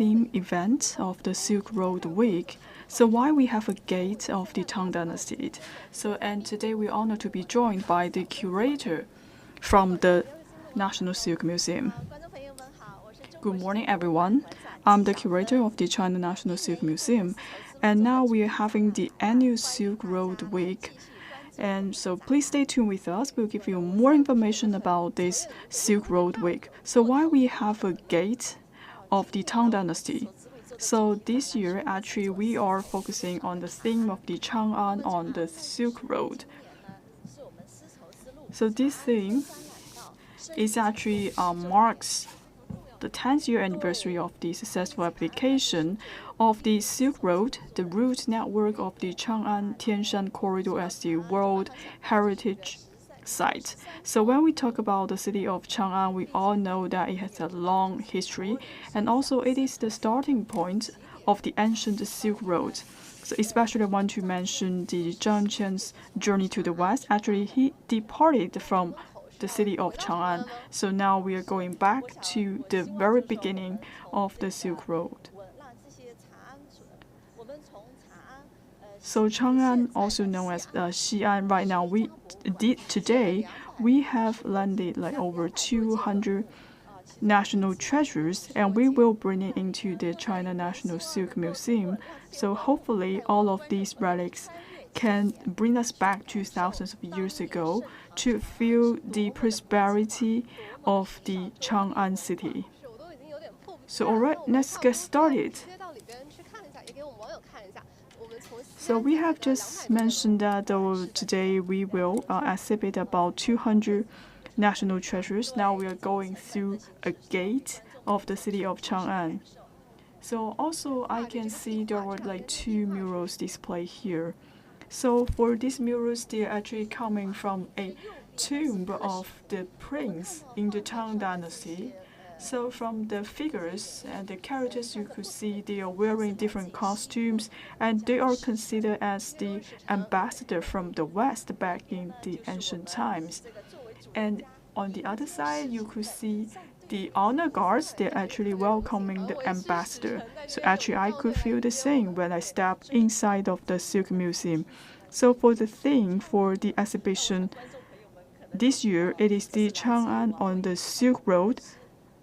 theme event of the Silk Road Week. So why we have a gate of the Tang Dynasty? And today we're honored to be joined by the curator from the National Silk Museum. Good morning, everyone. I'm the curator of the China National Silk Museum, and now we are having the annual Silk Road Week. And so please stay tuned with us. We'll give you more information about this Silk Road Week. So why we have a gate of the Tang Dynasty? So this year, actually, we are focusing on the theme of the Chang'an on the Silk Road. So this theme is actually marks the 10th year anniversary of the successful application of the Silk Road, the route network of the Chang'an-Tianshan Corridor as the World Heritage Site. So when we talk about the city of Chang'an, we all know that it has a long history, and also it is the starting point of the ancient Silk Road. So especially I want to mention the Zhang Qian's journey to the west. Actually, he departed from the city of Chang'an. So now we are going back to the very beginning of the Silk Road. So Chang'an, also known as Xi'an, right now today we have landed like over 200 national treasures, and we will bring it into the China National Silk Museum. So hopefully all of these relics can bring us back to thousands of years ago to feel the prosperity of the Chang'an city. So alright, let's get started. So we have just mentioned that today we will exhibit about 200 national treasures. Now we are going through a gate of the city of Chang'an. So also I can see there were like two murals displayed here. So for these murals, they're actually coming from a tomb of the prince in the Tang Dynasty. So from the figures and the characters, you could see they are wearing different costumes, and they are considered as the ambassador from the West back in the ancient times. And on the other side, you could see the honor guards. They're actually welcoming the ambassador. So actually, I could feel the same when I stepped inside of the Silk Museum. So for the theme for the exhibition this year, it is the Chang'an on the Silk Road,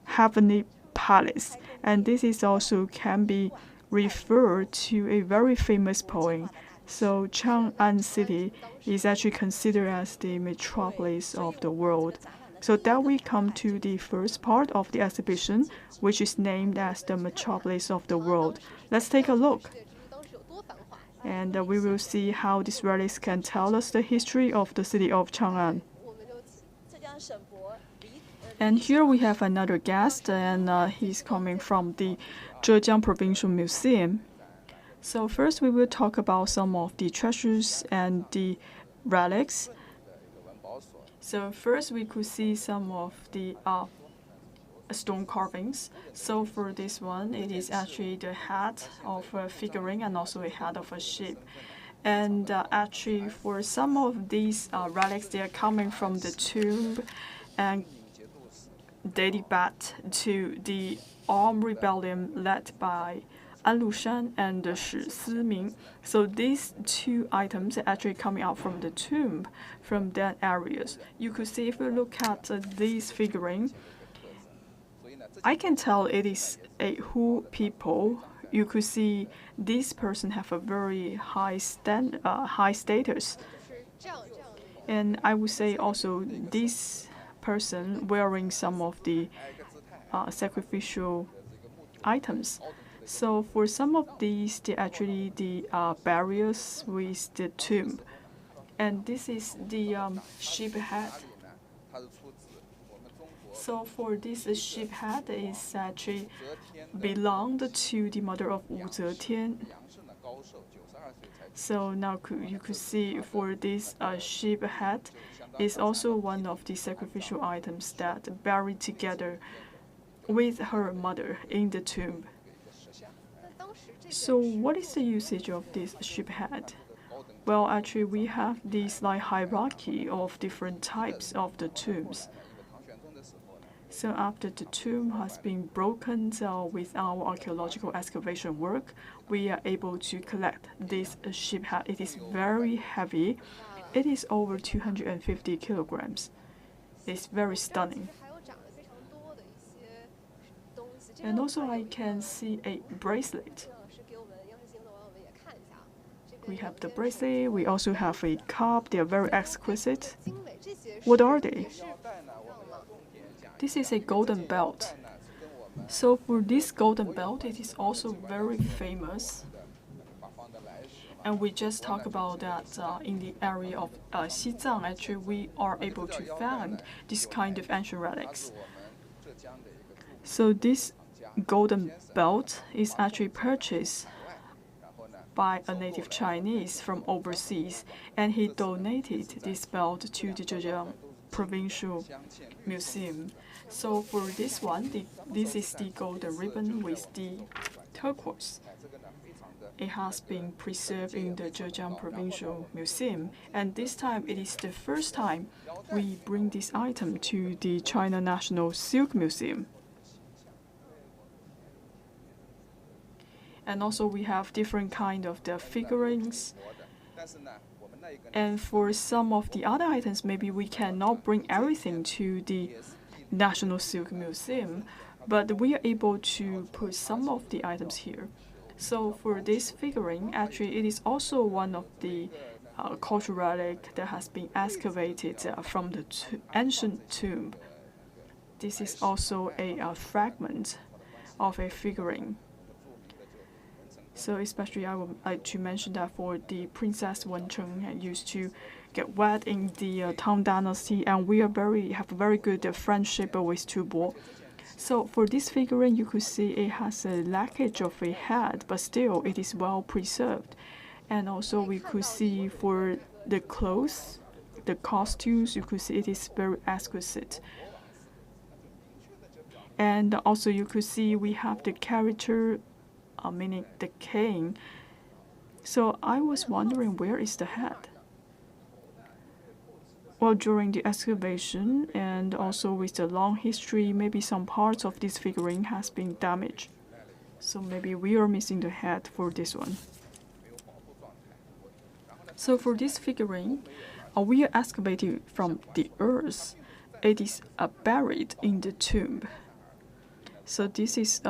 Heavenly Palace. And this is also can be referred to a very famous poem. So Chang'an City is actually considered as the metropolis of the world. So that we come to the first part of the exhibition, which is named as the metropolis of the world. Let's take a look. And we will see how these relics can tell us the history of the city of Chang'an. And here we have another guest, and he's coming from the Zhejiang Provincial Museum. So first we will talk about some of the treasures and the relics. So first we could see some of the stone carvings. So for this one, it is actually the head of a figurine and also a head of a sheep. And actually for some of these relics, they are coming from the tomb and dating back to the armed rebellion led by An Lushan and Shi Siming. So these two items are actually coming out from the tomb from that areas. You could see if you look at this figurine, I can tell it is a Hu people. You could see this person have a very high status, and I would say also this person wearing some of the sacrificial items. So for some of these, they're actually the barriers with the tomb. And this is the sheep head. So for this sheep head is actually belonged to the mother of Wu Zetian. So now you could see for this sheep head is also one of the sacrificial items that buried together with her mother in the tomb. So what is the usage of this sheep head? Well, actually, we have this like hierarchy of different types of the tombs. So after the tomb has been broken with our archaeological excavation work, we are able to collect this sheep head. It is very heavy. It is over 250 kilograms. It's very stunning. And also I can see a bracelet. We have the bracelet. We also have a cup. They are very exquisite. What are they? This is a golden belt. So for this golden belt, it is also very famous. And we just talked about that in the area of Xizang. Actually, we are able to find this kind of ancient relics. So this golden belt is actually purchased by a native Chinese from overseas, and he donated this belt to the Zhejiang Provincial Museum. So for this one, this is the golden ribbon with the turquoise. It has been preserved in the Zhejiang Provincial Museum, and this time it is the first time we bring this item to the China National Silk Museum. And also we have different kind of the figurines. And for some of the other items, maybe we cannot bring everything to the National Silk Museum, but we are able to put some of the items here. So for this figurine, actually it is also one of the cultural relic that has been excavated from the ancient tomb. This is also a fragment of a figurine. So especially I would like to mention that for the Princess Wencheng used to get wed in the Tang Dynasty, and we have a very good friendship with Tubo. So for this figurine, you could see it has a lackage of a head, but still it is well preserved. And also we could see for the clothes, the costumes, you could see it is very exquisite. And also you could see we have the character, meaning the king. So I was wondering, where is the head? Well, during the excavation and also with the long history, maybe some parts of this figurine has been damaged. So maybe we are missing the head for this one. So for this figurine, we are excavating from the earth. It is buried in the tomb. So this is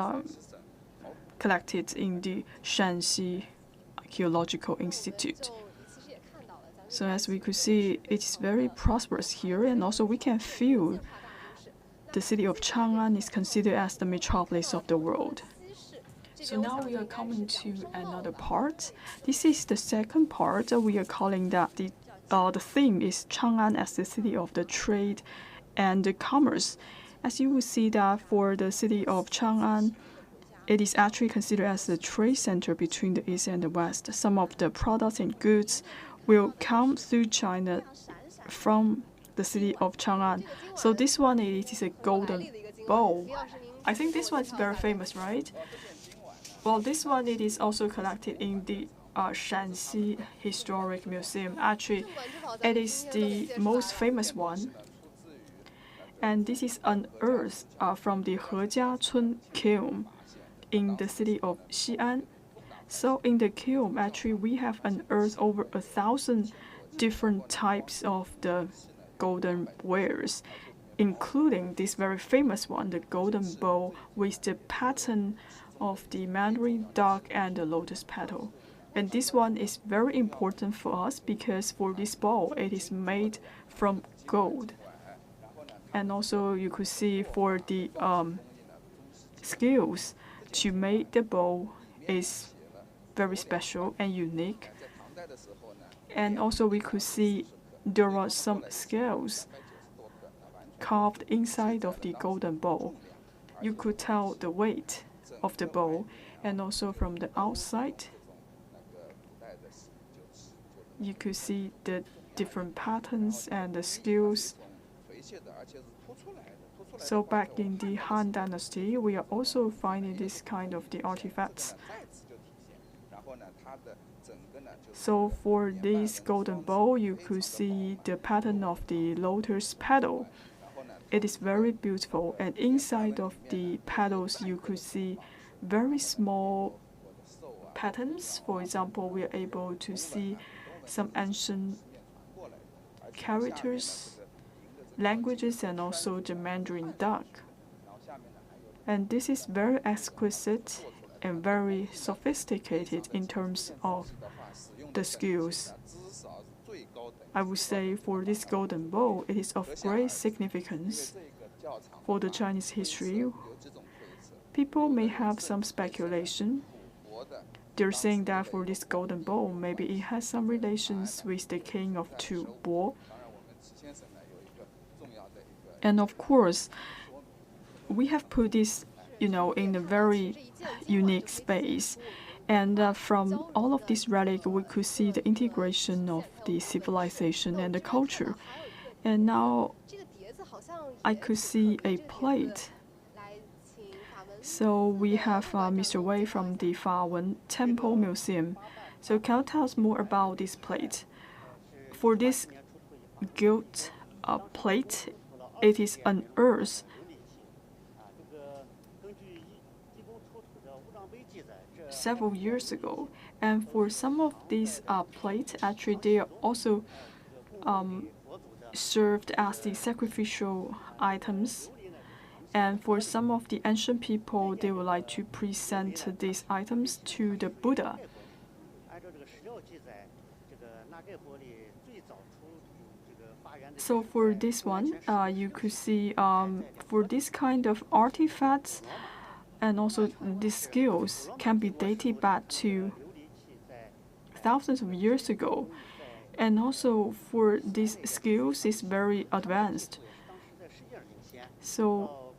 collected in the Shanxi Archaeological Institute. So as we could see, it is very prosperous here, and also we can feel the city of Chang'an is considered as the metropolis of the world. So now we are coming to another part. This is the second part. We are calling that the theme is Chang'an as the city of the trade and the commerce. As you will see that for the city of Chang'an, it is actually considered as the trade center between the East and the West. Some of the products and goods will come through China from the city of Chang'an. So this one, it is a golden bowl. I think this one is very famous, right? Well, this one, it is also collected in the Shanxi Historic Museum. Actually, it is the most famous one. And this is unearthed from the Hejiacun kiln in the city of Xi'an. So in the kiln, actually, we have unearthed over 1,000 different types of the golden wares, including this very famous one, the golden bowl with the pattern of the mandarin duck and the lotus petal. And this one is very important for us because for this bowl, it is made from gold. And also you could see for the skills to make the bowl is very special and unique. And also we could see there are some scales carved inside of the golden bowl. You could tell the weight of the bowl, and also from the outside you could see the different patterns and the skills. So back in the Han Dynasty, we are also finding this kind of the artifacts. So for this golden bowl, you could see the pattern of the lotus petal. it is very beautiful, and inside of the petals you could see very small patterns. For example, we are able to see some ancient characters, languages, and also the Mandarin duck. And this is very exquisite and very sophisticated in terms of the skills. I would say for this golden bowl, it is of great significance for the Chinese history. People may have some speculation. They're saying that for this golden bowl, maybe it has some relations with the king of Tu Bo. And of course, we have put this, in a very unique space. And from all of this relic, we could see the integration of the civilization and the culture. And now I could see a plate. So we have Mr. Wei from the Fawen Temple Museum. So can you tell us more about this plate? For this gilt plate, it is unearthed. Several years ago, and for some of these plates, actually they are also served as the sacrificial items. And for some of the ancient people, they would like to present these items to the Buddha. So for this one, you could see for this kind of artifacts, and also these skills can be dated back to thousands of years ago. And also for these skills is very advanced. So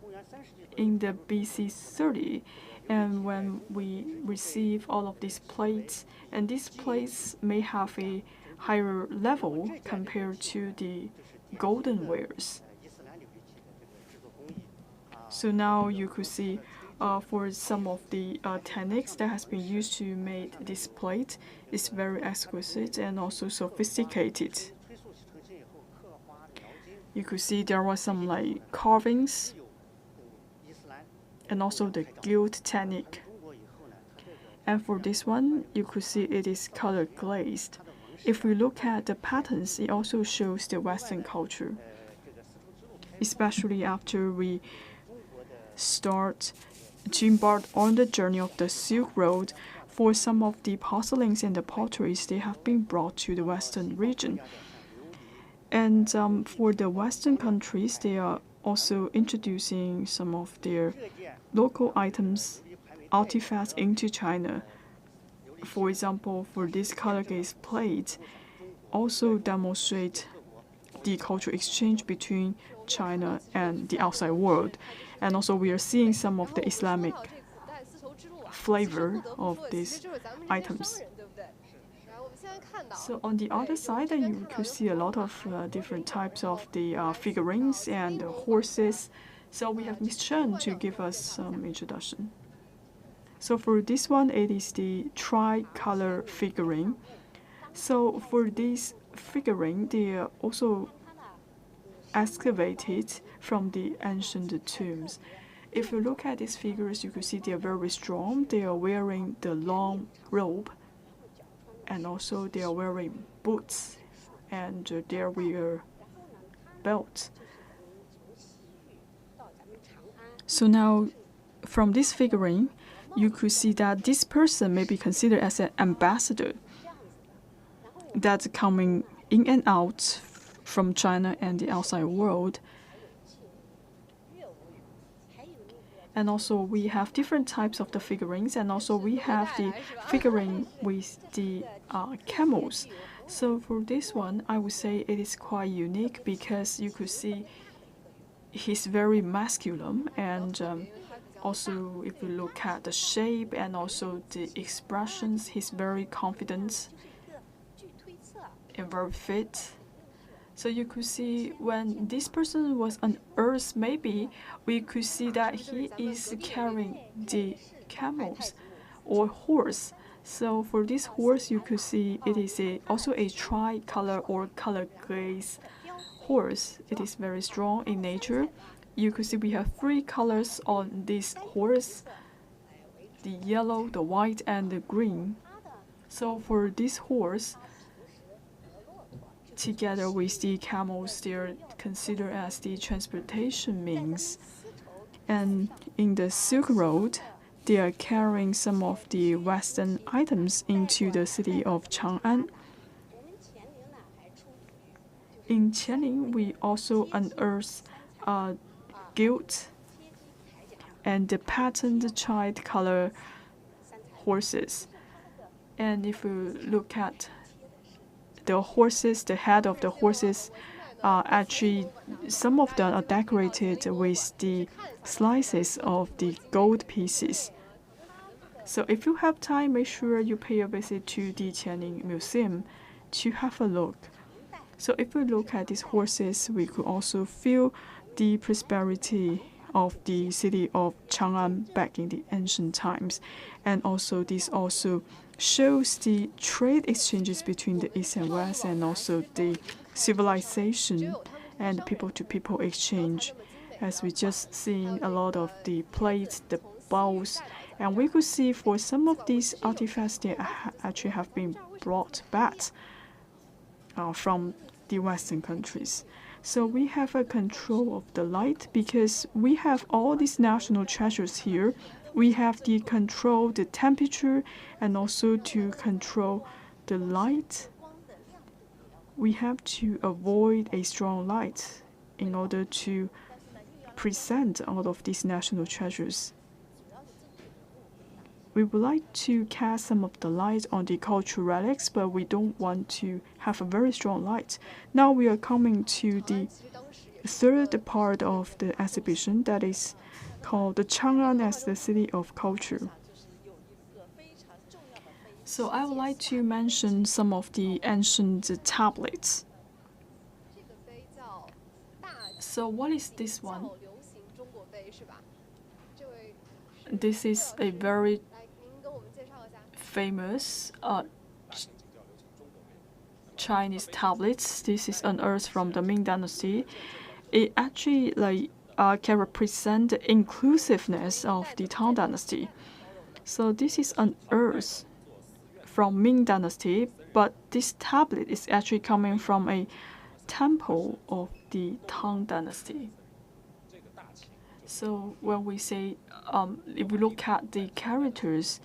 in the BC 30, and when we receive all of these plates, and these plates may have a higher level compared to the golden wares. So now you could see for some of the techniques that has been used to make this plate is very exquisite and also sophisticated. You could see there was some like carvings and also the gilt technique. And for this one, you could see it is color glazed. If we look at the patterns, it also shows the Western culture, especially after we start to embark on the journey of the Silk Road. For some of the porcelains and the potteries, they have been brought to the Western region. And for the Western countries, they are also introducing some of their local items, artifacts into China. For example, for this color gaze plate, also demonstrate the cultural exchange between China and the outside world. And also we are seeing some of the Islamic flavor of these items. So on the other side, you could see a lot of different types of the figurines and horses. So we have Ms. Chen to give us some introduction. So for this one, it is the tricolor figurine. So for this figurine, they are also excavated from the ancient tombs. If you look at these figures, you can see they are very strong. They are wearing the long robe, and also they are wearing boots, and they wear belts. So now, from this figurine, you could see that this person may be considered as an ambassador that's coming in and out from China and the outside world. And also we have different types of the figurines, and also we have the figurine with the camels. So for this one, I would say it is quite unique because you could see he's very masculine, and also if you look at the shape and also the expressions, he's very confident and very fit. So you could see when this person was on Earth, maybe we could see that he is carrying the camels or horse. So for this horse, you could see it is also a tricolor or color glaze horse. It is very strong in nature. You could see we have three colors on this horse: the yellow, the white, and the green. So for this horse, together with the camels, they are considered as the transportation means. And in the Silk Road, they are carrying some of the Western items into the city of Chang'an. In Qianling, we also unearthed gilt and the patterned child color horses. And if you look at the horses, the head of the horses, actually some of them are decorated with the slices of the gold pieces. So if you have time, make sure you pay a visit to the Qianling Museum to have a look. So if we look at these horses, we could also feel the prosperity of the city of Chang'an back in the ancient times. And also this also shows the trade exchanges between the East and West, and also the civilization and people-to-people exchange. As we just seen a lot of the plates, the bowls, and we could see for some of these artifacts they actually have been brought back from the Western countries. So we have a control of the light because we have all these national treasures here. We have the control the temperature and also to control the light. We have to avoid a strong light in order to present all of these national treasures. We would like to cast some of the light on the cultural relics, but we don't want to have a very strong light. Now we are coming to the third part of the exhibition, that is called the Chang'an as the City of Culture. So I would like to mention some of the ancient tablets. So what is this one? This is a very famous Chinese tablets. This is unearthed from the Ming Dynasty. It actually can represent the inclusiveness of the Tang Dynasty. So this is unearthed from Ming Dynasty, but this tablet is actually coming from a temple of the Tang Dynasty. So when we say, if we look at the characters,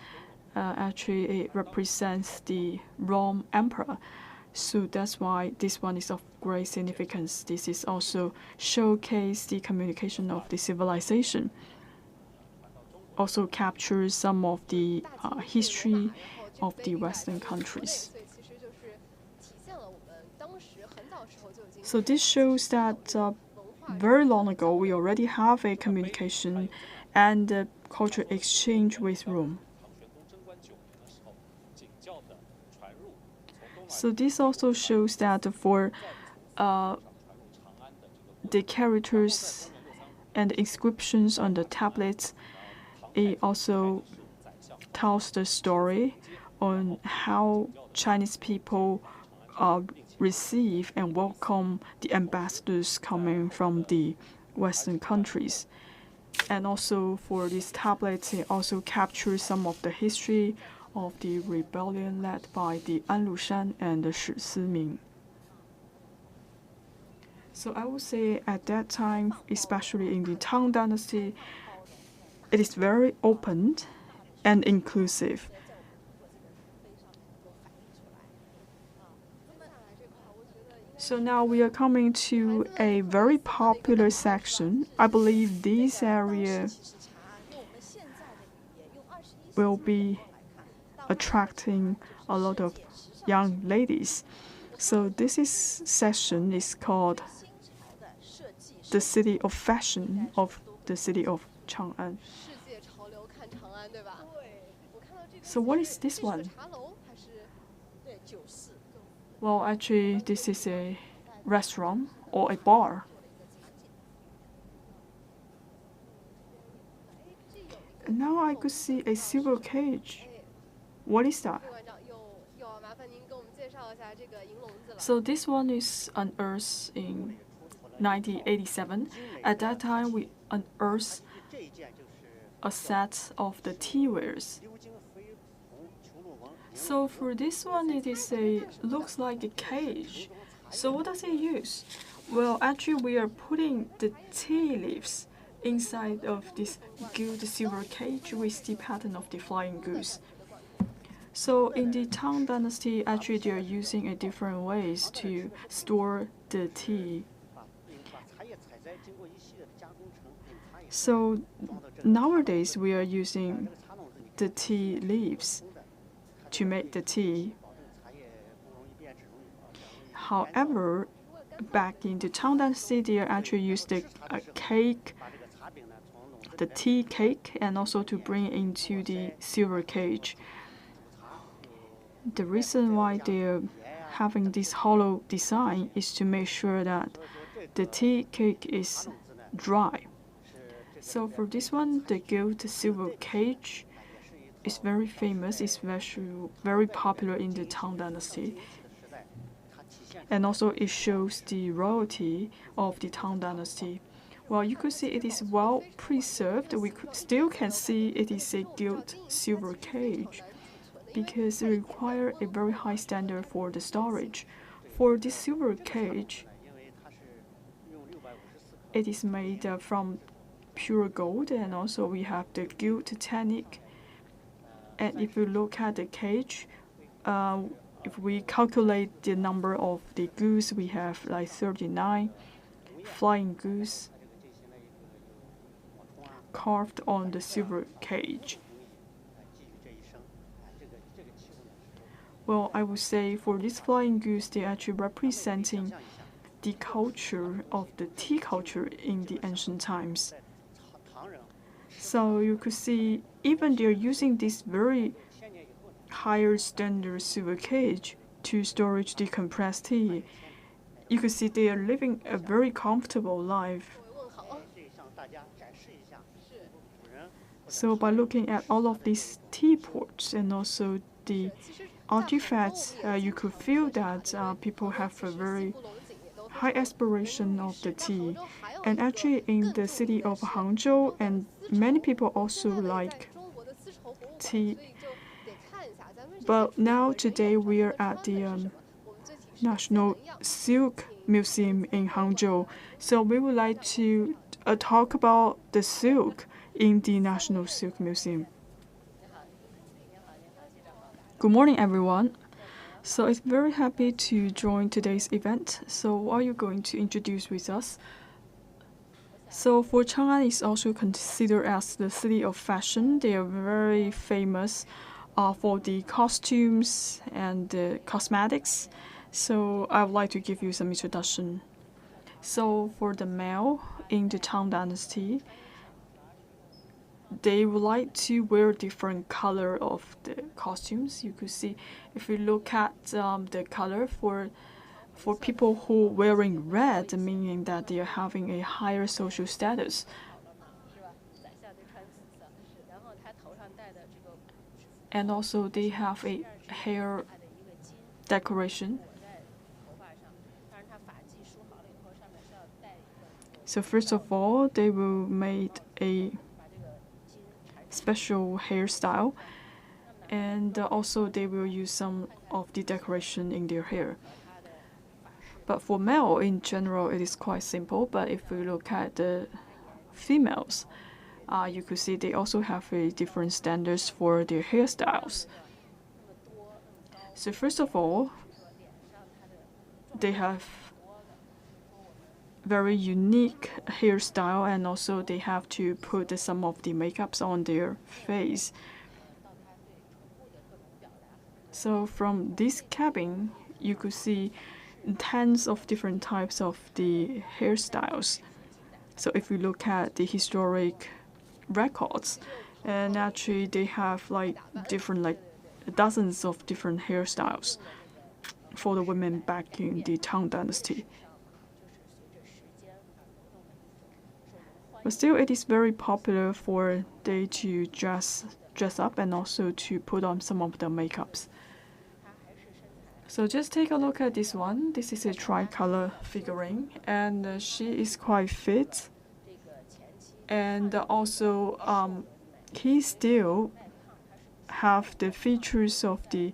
actually it represents the Rome Emperor. So that's why this one is of great significance. This is also showcase the communication of the civilization. Also captures some of the history of the Western countries. So this shows that very long ago we already have a communication and cultural exchange with Rome. So this also shows that for the characters and the inscriptions on the tablets, it also tells the story on how Chinese people receive and welcome the ambassadors coming from the Western countries. And also for these tablets, it also captures some of the history of the rebellion led by the An Lushan and the Shi Siming. So I would say at that time, especially in the Tang Dynasty, it is very open and inclusive. So now we are coming to a very popular section. I believe this area will be attracting a lot of young ladies. So this session is called the City of Fashion of the city of Chang'an. So what is this one? Well, actually, this is a restaurant or a bar. And now I could see a silver cage. What is that? So this one is unearthed in 1987. At that time, we unearthed a set of the tea wares. So for this one, looks like a cage. So what does it use? Well, actually, we are putting the tea leaves inside of this gilt silver cage with the pattern of the flying goose. So in the Tang Dynasty, actually, they are using a different ways to store the tea. So nowadays, we are using the tea leaves to make the tea. However, back in the Chang'an Dynasty, they actually used the cake, the tea cake, and also to bring it into the silver cage. The reason why they're having this hollow design is to make sure that the tea cake is dry. So for this one, the gilt silver cage is very famous, it's very popular in the Tang Dynasty. And also it shows the royalty of the Tang Dynasty. Well, you could see it is well preserved. We still can see it is a gilt silver cage because it requires a very high standard for the storage. For this silver cage, it is made from pure gold, and also we have the gilt technique. And if you look at the cage, if we calculate the number of the goose, we have like 39 flying goose carved on the silver cage. Well, I would say for this flying goose, they're actually representing the culture of the tea culture in the ancient times. So you could see even they're using this very higher standard silver cage to storage the compressed tea. You could see they are living a very comfortable life. So by looking at all of these teapots and also the artifacts, you could feel that people have a very high aspiration of the tea. And actually in the city of Hangzhou, and many people also like tea. But now today we are at the National Silk Museum in Hangzhou. So we would like to talk about the silk in the National Silk Museum. Good morning, everyone. So it's very happy to join today's event. So what are you going to introduce with us? So for Chang'an is also considered as the city of fashion. They are very famous for the costumes and the cosmetics. So I would like to give you some introduction. So for the male in the Tang Dynasty, they would like to wear different color of the costumes. You could see if you look at the color for people who wearing red, meaning that they are having a higher social status. And also they have a hair decoration. So first of all, they will make a special hairstyle, and also they will use some of the decoration in their hair. But for male in general, it is quite simple. But if we look at the females, you could see they also have a different standards for their hairstyles. So first of all, they have very unique hairstyle, and also they have to put some of the makeups on their face. So from this cabin, you could see tons of different types of the hairstyles. So if you look at the historic records, and actually they have like dozens of different hairstyles for the women back in the Tang Dynasty. But still, it is very popular for they to dress up and also to put on some of the makeups. So just take a look at this one. This is a tricolor figurine, and she is quite fit. And also, he still have the features of the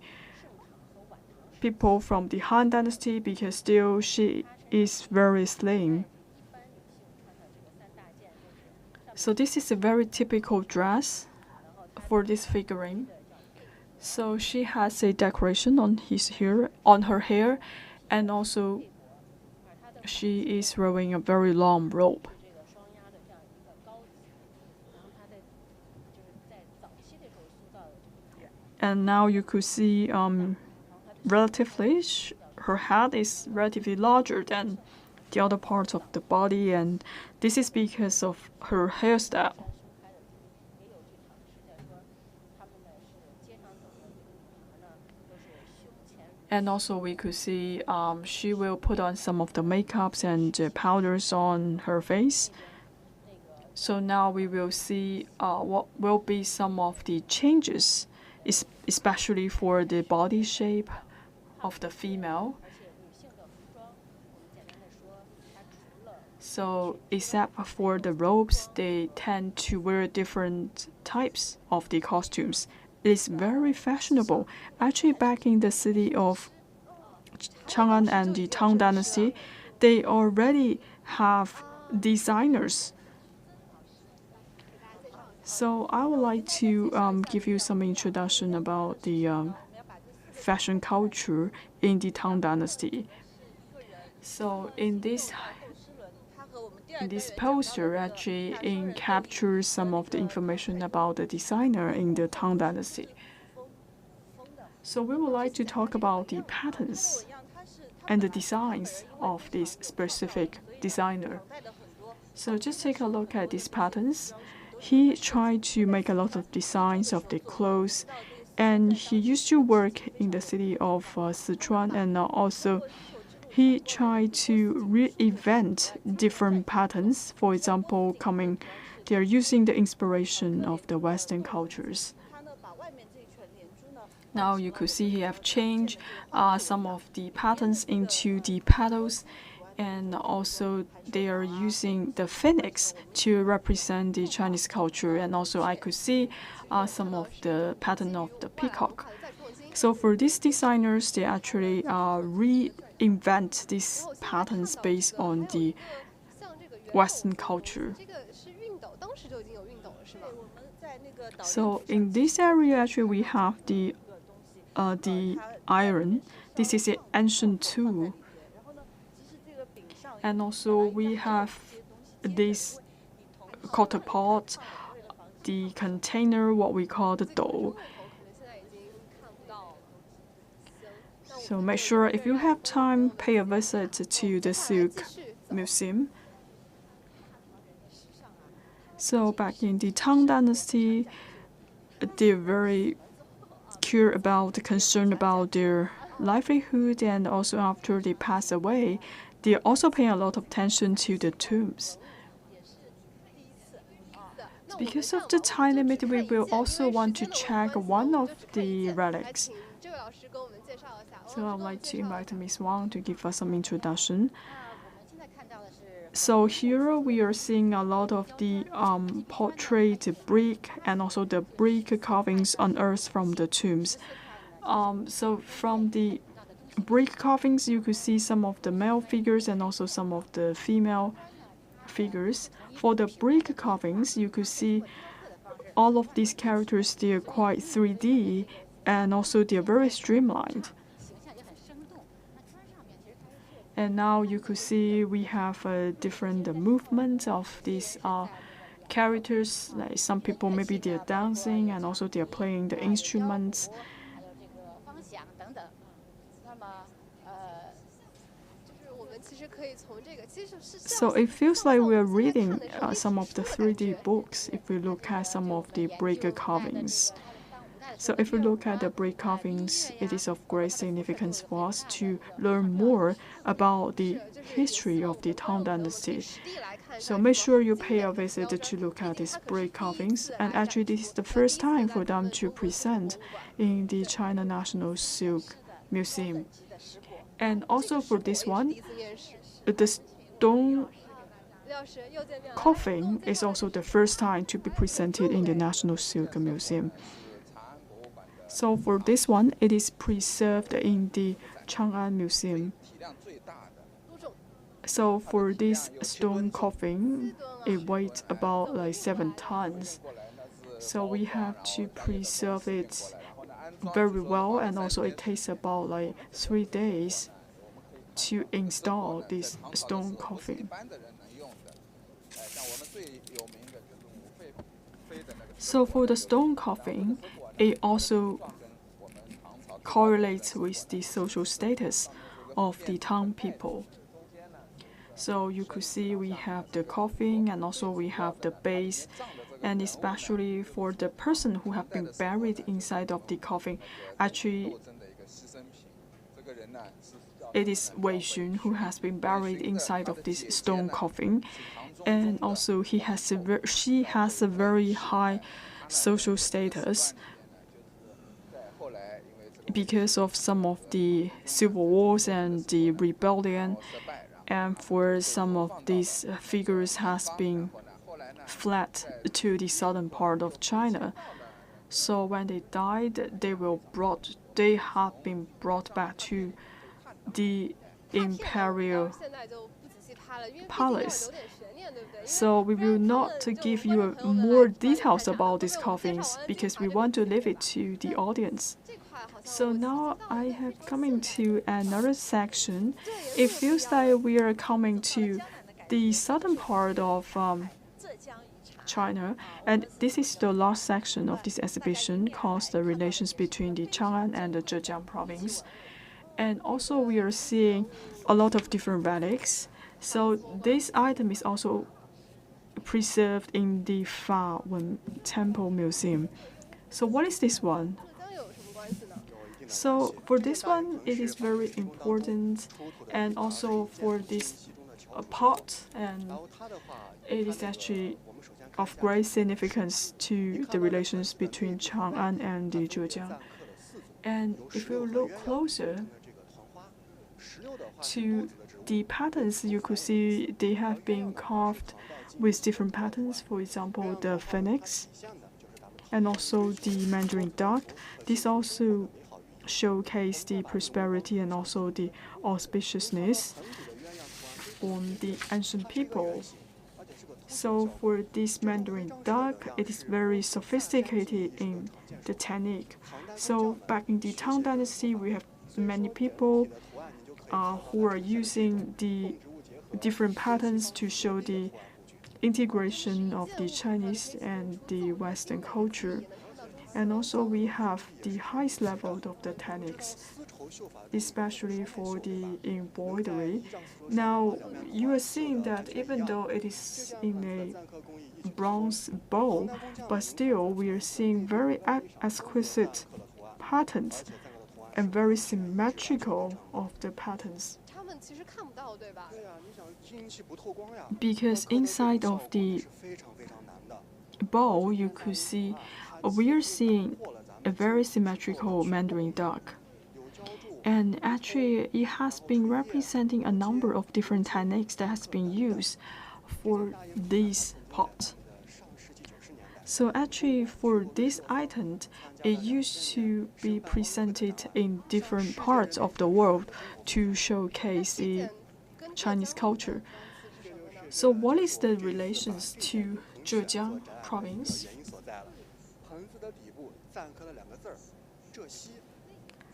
people from the Han Dynasty because still she is very slim. So this is a very typical dress for this figurine. So she has a decoration on her hair, and also she is wearing a very long robe. And now you could see relatively her head is relatively larger than the other parts of the body, and this is because of her hairstyle. And also we could see she will put on some of the makeups and powders on her face. So now we will see what will be some of the changes, especially for the body shape of the female. So except for the robes, they tend to wear different types of the costumes. It is very fashionable. Actually, back in the city of Chang'an and the Tang Dynasty, they already have designers. So I would like to give you some introduction about the fashion culture in the Tang Dynasty. So in this poster actually captures some of the information about the designer in the Tang Dynasty. So we would like to talk about the patterns and the designs of this specific designer. So just take a look at these patterns. He tried to make a lot of designs of the clothes, and he used to work in the city of Sichuan, and also he tried to reinvent different patterns. For example, they are using the inspiration of the Western cultures. Now you could see he have changed some of the patterns into the petals, and also they are using the phoenix to represent the Chinese culture, and also I could see some of the pattern of the peacock. So for these designers, they actually reinvent these patterns based on the Western culture. So in this area, actually, we have the iron. This is an ancient tool. And also we have this copper pot, the container, what we call the dough. So make sure if you have time, pay a visit to the Silk Museum. So back in the Tang Dynasty, they're very concerned about their livelihood, and also after they pass away, they also pay a lot of attention to the tombs. Because of the time limit, we will also want to check one of the relics. So I would like to invite Ms. Wang to give us some introduction. So here we are seeing a lot of the portrait brick and also the brick carvings unearthed from the tombs. So from the brick carvings, you could see some of the male figures and also some of the female figures. For the brick carvings, you could see all of these characters, they are quite 3D, and also they are very streamlined. And now you could see we have different movements of these characters. Like some people, maybe they're dancing and also they're playing the instruments. So it feels like we're reading some of the 3D books if we look at some of the brick carvings. So if we look at the brick carvings, it is of great significance for us to learn more about the history of the Tang Dynasty. So make sure you pay a visit to look at these brick carvings. And actually, this is the first time for them to present in the China National Silk Museum. And also for this one, the stone coffin is also the first time to be presented in the National Silk Museum. So for this one, it is preserved in the Chang'an Museum. So for this stone coffin, it weighs about like 7 tons. So we have to preserve it very well, and also it takes about like 3 days to install this stone coffin. So for the stone coffin, it also correlates with the social status of the Tang people. So you could see we have the coffin, and also we have the base, and especially for the person who have been buried inside of the coffin, actually it is Wei Xun who has been buried inside of this stone coffin, and also she has a very high social status because of some of the civil wars and the rebellion, and for some of these figures has been fled to the southern part of China. So when they died, they have been brought back to the imperial palace. So we will not give you more details about these coffins because we want to leave it to the audience. So now I have coming to another section. It feels like we are coming to the southern part of China, and this is the last section of this exhibition called the relations between the Chang'an and the Zhejiang province. And also we are seeing a lot of different relics. So this item is also preserved in the Fa Wen Temple Museum. So what is this one? So for this one, it is very important, and also for this pot, and it is actually of great significance to the relations between Chang'an and the Zhejiang. And if you look closer to the patterns, you could see they have been carved with different patterns. For example, the phoenix and also the Mandarin duck. This also showcase the prosperity and also the auspiciousness from the ancient people. So for this Mandarin duck, it is very sophisticated in the technique. So back in the Tang Dynasty, we have many people who are using the different patterns to show the integration of the Chinese and the Western culture. And also we have the highest level of the techniques, especially for the embroidery. Now you are seeing that even though it is in a bronze bowl, but still we are seeing very exquisite patterns and very symmetrical of the patterns. Because inside of the bowl, you could see we are seeing a very symmetrical Mandarin duck. And actually, it has been representing a number of different techniques that has been used for this pot. So actually, for this item, it used to be presented in different parts of the world to showcase the Chinese culture. So what is the relations to Zhejiang province?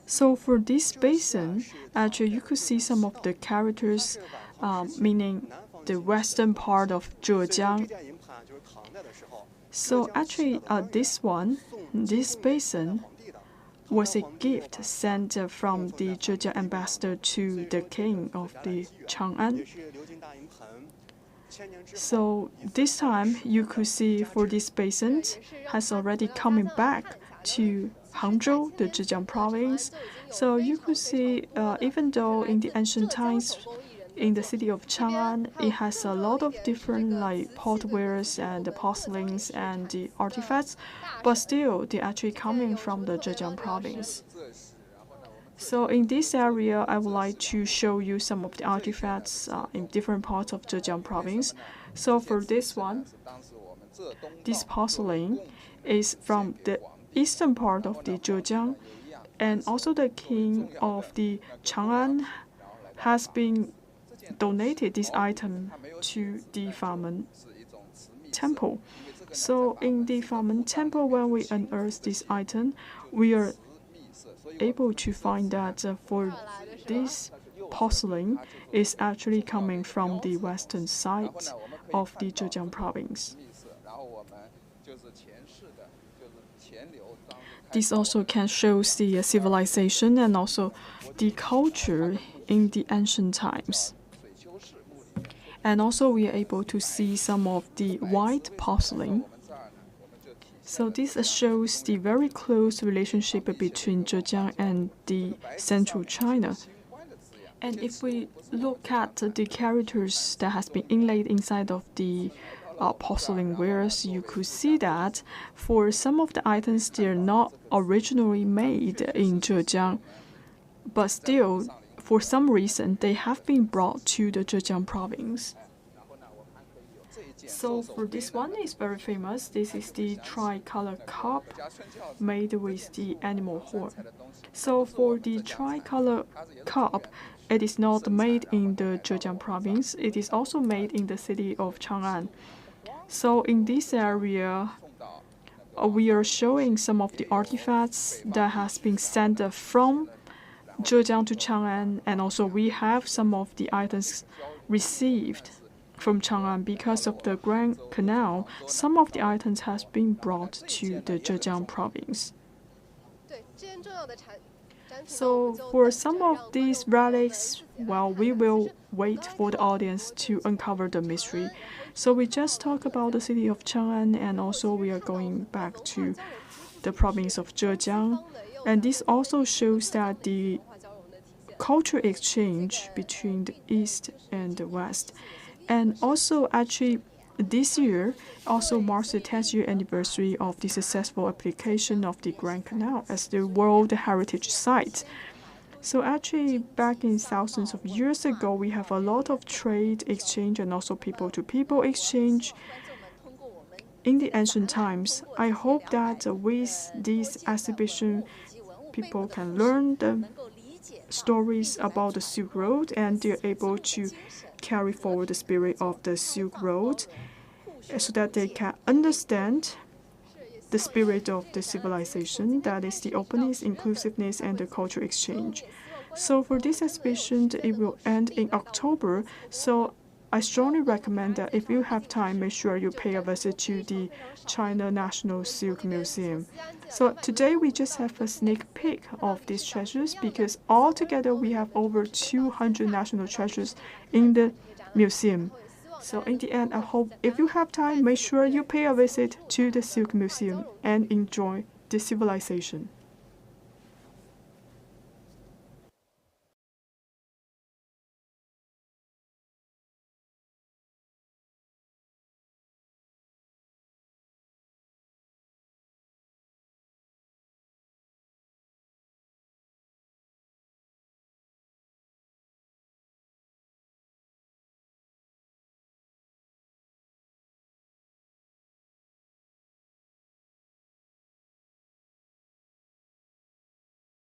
So for this basin, actually you could see some of the characters, meaning the western part of Zhejiang. So actually, this basin was a gift sent from the Zhejiang ambassador to the king of the Chang'an. So this time, you could see for this basin has already coming back to Hangzhou, the Zhejiang province. So you could see, even though in the ancient times, in the city of Chang'an, it has a lot of different like potwares and the porcelains and the artifacts, but still they're actually coming from the Zhejiang province. So in this area, I would like to show you some of the artifacts in different parts of Zhejiang province. So for this one, this porcelain is from the eastern part of the Zhejiang, and also the king of the Chang'an has been donated this item to the Famen temple. So in the Famen temple, when we unearth this item, we are able to find that for this porcelain is actually coming from the western side of the Zhejiang province. This also can show the civilization and also the culture in the ancient times. And also we are able to see some of the white porcelain. So this shows the very close relationship between Zhejiang and the central China. And if we look at the characters that has been inlaid inside of the porcelain wares, you could see that for some of the items, they're not originally made in Zhejiang, but still, for some reason, they have been brought to the Zhejiang province. So for this one, it's very famous. This is the tricolor cup made with the animal horn. So for the tricolor cup, it is not made in the Zhejiang province. It is also made in the city of Chang'an. So in this area, we are showing some of the artifacts that has been sent from Zhejiang to Chang'an, and also we have some of the items received from Chang'an because of the Grand Canal. Some of the items has been brought to the Zhejiang province. So for some of these relics, well, we will wait for the audience to uncover the mystery. So we just talked about the city of Chang'an, and also we are going back to the province of Zhejiang. And this also shows that the cultural exchange between the East and the West. And also, actually, this year also marks the 10th-year anniversary of the successful application of the Grand Canal as the World Heritage Site. So actually, back in thousands of years ago, we have a lot of trade exchange and also people-to-people exchange in the ancient times. I hope that with this exhibition, people can learn the stories about the Silk Road, and they're able to carry forward the spirit of the Silk Road so that they can understand the spirit of the civilization, that is the openness, inclusiveness, and the cultural exchange. So for this exhibition, it will end in October. So I strongly recommend that if you have time, make sure you pay a visit to the China National Silk Museum. So today we just have a sneak peek of these treasures, because altogether we have over 200 national treasures in the museum. So in the end, I hope if you have time, make sure you pay a visit to the Silk Museum and enjoy the civilization.